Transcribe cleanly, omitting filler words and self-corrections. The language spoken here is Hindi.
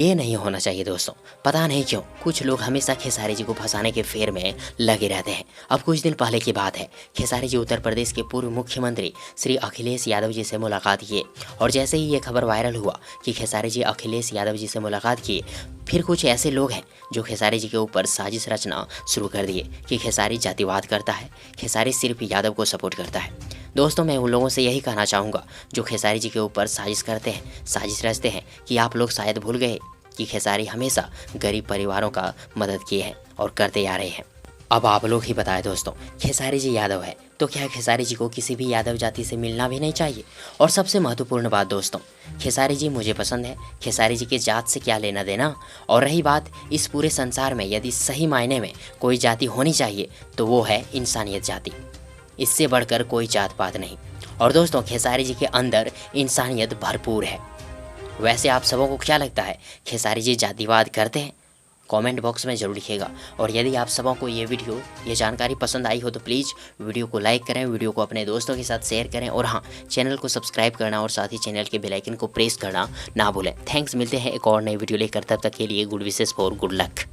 ये नहीं होना चाहिए दोस्तों। पता नहीं क्यों कुछ लोग हमेशा खेसारी जी को फंसाने के फेर में लगे रहते हैं। अब कुछ दिन पहले की बात है, खेसारी जी उत्तर प्रदेश के पूर्व मुख्यमंत्री श्री अखिलेश यादव जी से मुलाकात किए और जैसे ही ये खबर वायरल हुआ कि खेसारी जी अखिलेश यादव जी से मुलाकात किए, फिर कुछ ऐसे लोग हैं जो खेसारी जी के ऊपर साजिश रचना शुरू कर दिए कि खेसारी जातिवाद करता है, खेसारी सिर्फ यादव को सपोर्ट करता है। दोस्तों, मैं उन लोगों से यही कहना चाहूँगा जो खेसारी जी के ऊपर साजिश करते हैं, साजिश रचते हैं, कि आप लोग शायद भूल गए कि खेसारी हमेशा गरीब परिवारों का मदद किए हैं और करते आ रहे हैं। अब आप लोग ही बताएं दोस्तों, खेसारी जी यादव है तो क्या खेसारी जी को किसी भी यादव जाति से मिलना भी नहीं चाहिए? और सबसे महत्वपूर्ण बात दोस्तों, खेसारी जी मुझे पसंद है, खेसारी जी के जात से क्या लेना देना। और रही बात इस पूरे संसार में यदि सही मायने में कोई जाति होनी चाहिए तो वो है इंसानियत जाति, इससे बढ़कर कोई जात पात नहीं। और दोस्तों, खेसारी जी के अंदर इंसानियत भरपूर है। वैसे आप सबों को क्या लगता है, खेसारी जी जातिवाद करते हैं? कमेंट बॉक्स में ज़रूर लिखिएगा। और यदि आप सबों को ये जानकारी पसंद आई हो तो प्लीज़ वीडियो को लाइक करें, वीडियो को अपने दोस्तों के साथ शेयर करें और हाँ, चैनल को सब्सक्राइब करना और साथ ही चैनल के बेल आइकन को प्रेस करना ना भूलें। थैंक्स, मिलते हैं एक और नई वीडियो लेकर, तब तक के लिए good wishes for good luck.